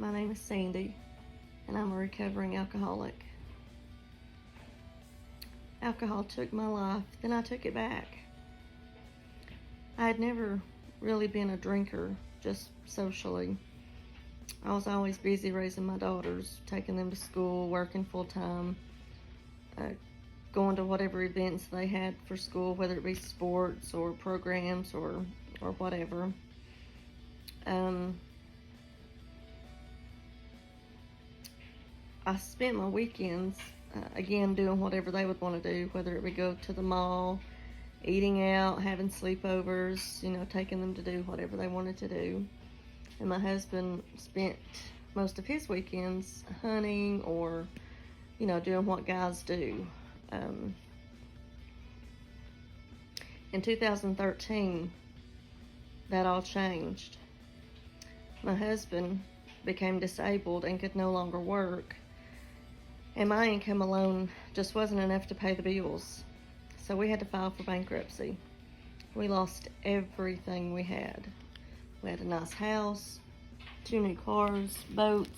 My name is Sandy, and I'm a recovering alcoholic. Alcohol took my life, then I took it back. I had never really been a drinker, just socially. I was always busy raising my daughters, taking them to school, working full time, going to whatever events they had for school, whether it be sports or programs or whatever. I spent my weekends, again, doing whatever they would want to do, whether it be go to the mall, eating out, having sleepovers, taking them to do whatever they wanted to do. And my husband spent most of his weekends hunting or, doing what guys do. In 2013, that all changed. My husband became disabled and could no longer work, and my income alone just wasn't enough to pay the bills. So we had to file for bankruptcy. We lost everything we had. We had a nice house, 2 new cars, boats,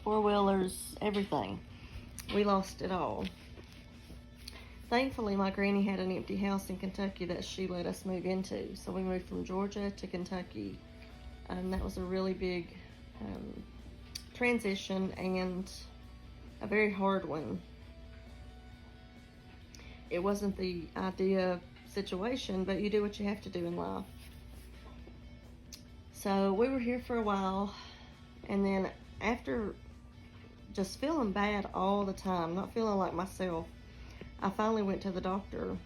4-wheelers, everything. We lost it all. Thankfully, my granny had an empty house in Kentucky that she let us move into. So we moved from Georgia to Kentucky. And that was a really big transition and a very hard one. It wasn't the ideal situation, but you do what you have to do in life. So we were here for a while, and then after just feeling bad all the time, not feeling like myself, I finally went to the doctor,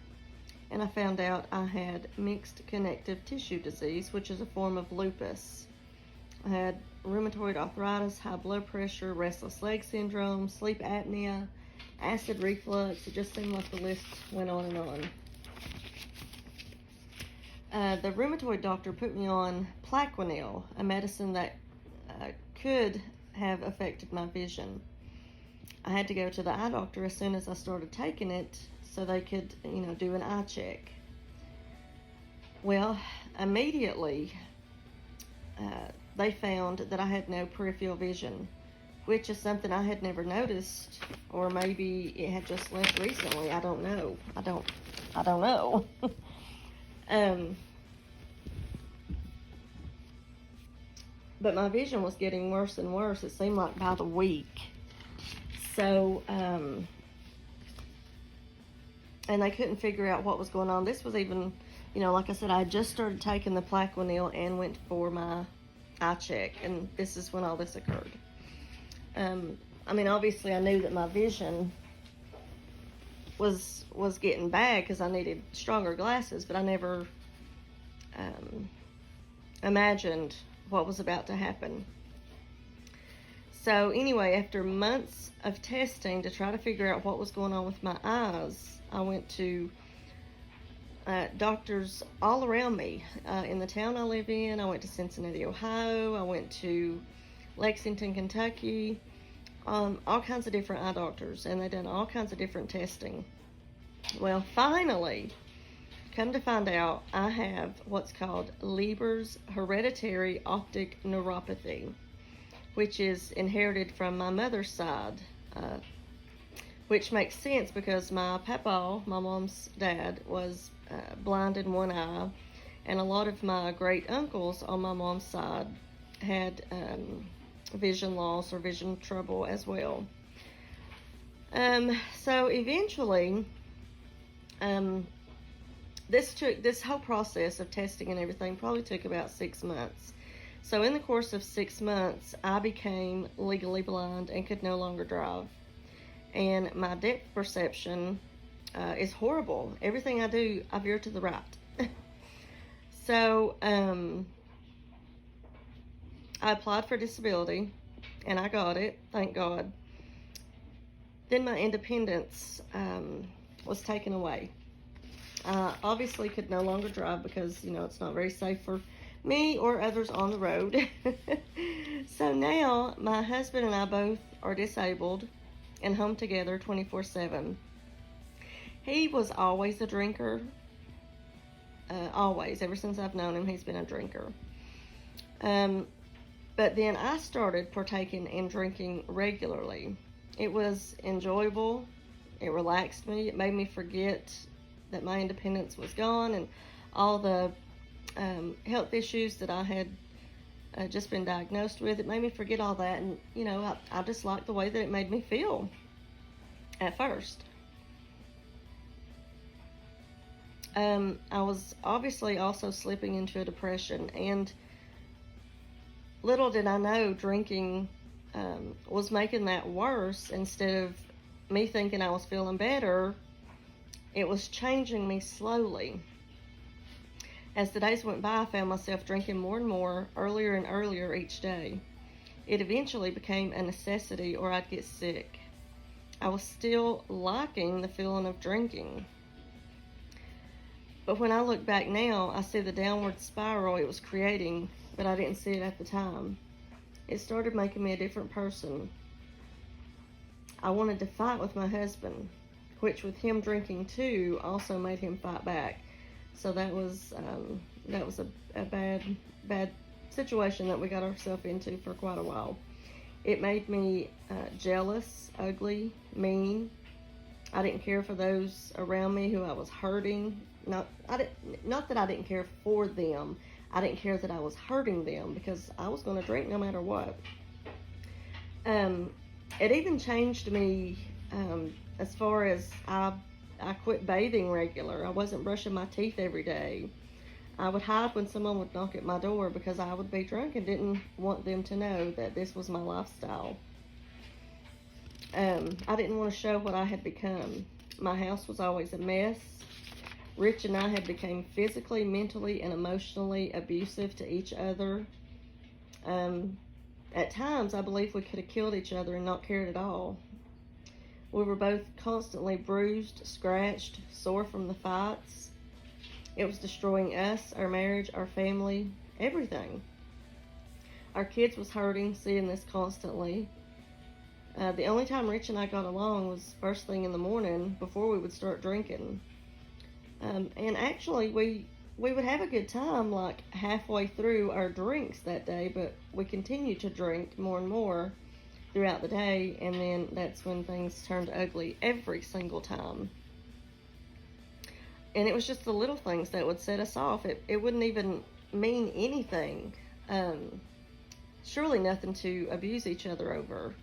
and I found out I had mixed connective tissue disease, which is a form of lupus. I had rheumatoid arthritis, high blood pressure, restless leg syndrome, sleep apnea, acid reflux. It just seemed like the list went on and on. The rheumatoid doctor put me on Plaquenil, a medicine that could have affected my vision. I had to go to the eye doctor as soon as I started taking it so they could, do an eye check. Well, immediately they found that I had no peripheral vision, which is something I had never noticed, or maybe it had just left recently. I don't know. I don't know. But my vision was getting worse and worse. It seemed like by the week. So, and they couldn't figure out what was going on. This was even, like I said, I had just started taking the Plaquenil and went for my eye check, and this is when all this occurred. Obviously I knew that my vision was getting bad because I needed stronger glasses, but I never imagined what was about to happen. So anyway, after months of testing to try to figure out what was going on with my eyes, I went to doctors all around me in the town I live in. I went to Cincinnati, Ohio. I went to Lexington, Kentucky. All kinds of different eye doctors, and they done all kinds of different testing. Well, finally, come to find out, I have what's called Leber's hereditary optic neuropathy, which is inherited from my mother's side, which makes sense because my papa, my mom's dad, was blind in one eye, and a lot of my great uncles on my mom's side had vision loss or vision trouble as well. So eventually, this whole process of testing and everything probably took about 6 months. So in the course of 6 months, I became legally blind and could no longer drive. And my depth perception is horrible. Everything I do, I veer to the right. So I applied for disability, and I got it, thank God. Then my independence was taken away. I obviously could no longer drive because, it's not very safe for me or others on the road. So now my husband and I both are disabled and home together 24/7. He was always a drinker. Always. Ever since I've known him, he's been a drinker. But then I started partaking in drinking regularly. It was enjoyable. It relaxed me. It made me forget that my independence was gone and all the health issues that I had just been diagnosed with. It made me forget all that. And, I just liked the way that it made me feel at first. I was obviously also slipping into a depression, and little did I know drinking was making that worse. Instead of me thinking I was feeling better, it was changing me slowly. As the days went by, I found myself drinking more and more, earlier and earlier each day. It eventually became a necessity or I'd get sick. I was still liking the feeling of drinking. But when I look back now, I see the downward spiral it was creating, but I didn't see it at the time. It started making me a different person. I wanted to fight with my husband, which with him drinking too also made him fight back. So that was a bad situation that we got ourselves into for quite a while. It made me jealous, ugly, mean. I didn't care for those around me who I was hurting. Not that I didn't care for them. I didn't care that I was hurting them, because I was going to drink no matter what. It even changed me as far as I quit bathing regular. I wasn't brushing my teeth every day. I would hide when someone would knock at my door because I would be drunk and didn't want them to know that this was my lifestyle. I didn't want to show what I had become. My house was always a mess. Rich and I had become physically, mentally, and emotionally abusive to each other. At times, I believe we could have killed each other and not cared at all. We were both constantly bruised, scratched, sore from the fights. It was destroying us, our marriage, our family, everything. Our kids was hurting, seeing this constantly. The only time Rich and I got along was first thing in the morning before we would start drinking. And actually, we would have a good time like halfway through our drinks that day, but we continued to drink more and more throughout the day, and then that's when things turned ugly every single time. And it was just the little things that would set us off. It wouldn't even mean anything. Surely nothing to abuse each other over.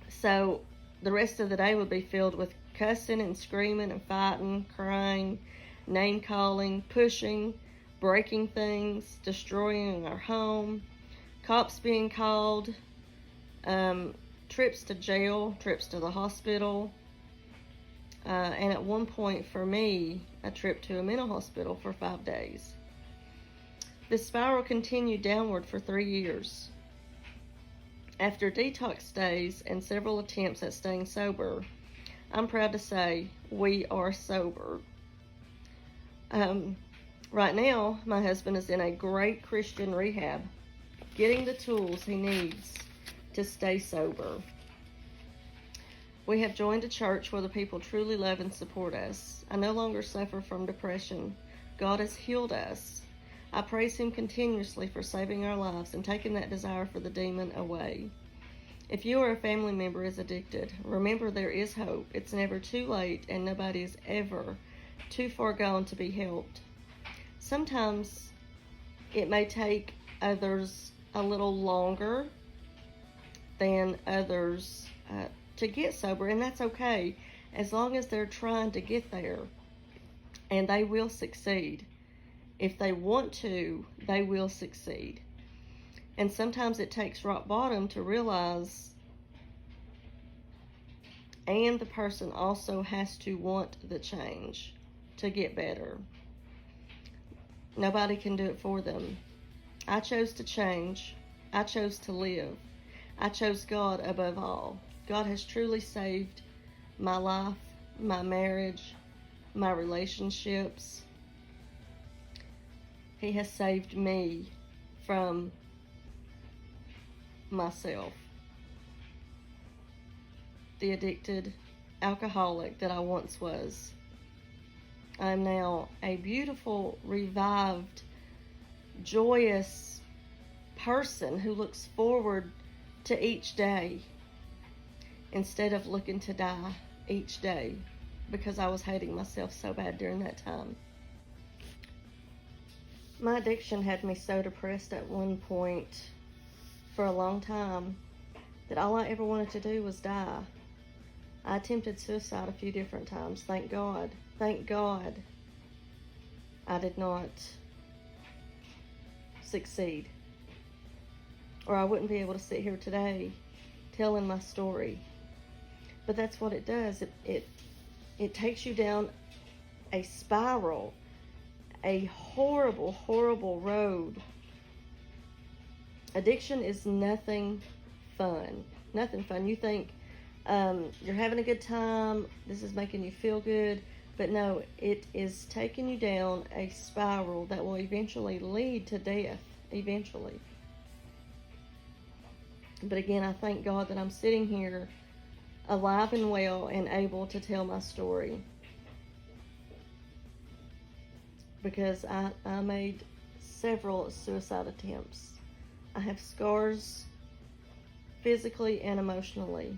So the rest of the day would be filled with cussing and screaming and fighting, crying, name calling, pushing, breaking things, destroying our home, cops being called, trips to jail, trips to the hospital, and at one point for me, a trip to a mental hospital for 5 days. This spiral continued downward for 3 years. After detox days and several attempts at staying sober, I'm proud to say we are sober. Right now, my husband is in a great Christian rehab, getting the tools he needs to stay sober. We have joined a church where the people truly love and support us. I no longer suffer from depression. God has healed us. I praise Him continuously for saving our lives and taking that desire for the demon away. If you or a family member is addicted, remember there is hope. It's never too late, and nobody is ever too far gone to be helped. Sometimes it may take others a little longer than others to get sober, and that's okay, as long as they're trying to get there, and they will succeed. If they want to, they will succeed. And sometimes it takes rock bottom to realize, and the person also has to want the change to get better. Nobody can do it for them. I chose to change. I chose to live. I chose God above all. God has truly saved my life, my marriage, my relationships. He has saved me from myself, the addicted alcoholic that I once was. I'm now a beautiful, revived joyous person who looks forward to each day instead of looking to die each day because I was hating myself so bad during that time. My addiction had me so depressed at one point for a long time that all I ever wanted to do was die. I attempted suicide a few different times. Thank God I did not succeed, or I wouldn't be able to sit here today telling my story. But that's what it does. It takes you down a spiral, a horrible, horrible road. Addiction is nothing fun. Nothing fun. You think you're having a good time, this is making you feel good, but no, it is taking you down a spiral that will eventually lead to death, eventually. But again, I thank God that I'm sitting here alive and well and able to tell my story, because I made several suicide attempts. I have scars physically and emotionally.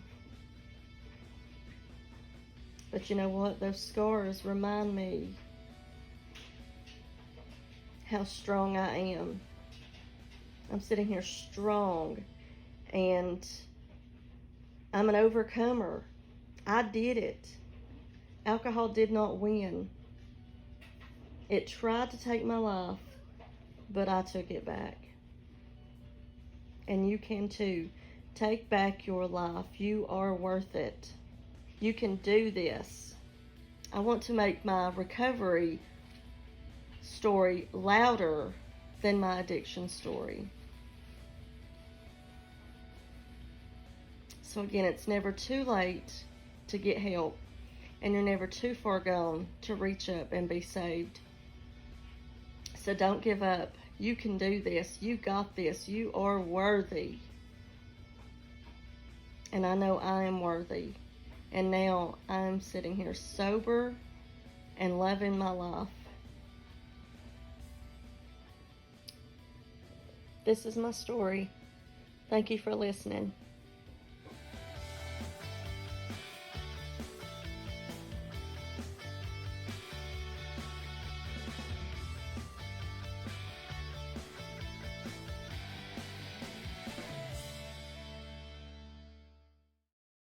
But you know what? Those scars remind me how strong I am. I'm sitting here strong, and I'm an overcomer. I did it. Alcohol did not win. It tried to take my life, but I took it back. And you can too. Take back your life. You are worth it. You can do this. I want to make my recovery story louder than my addiction story. So again, it's never too late to get help, and you're never too far gone to reach up and be saved. So don't give up. You can do this. You got this. You are worthy. And I know I am worthy. And now I'm sitting here sober and loving my life. This is my story. Thank you for listening.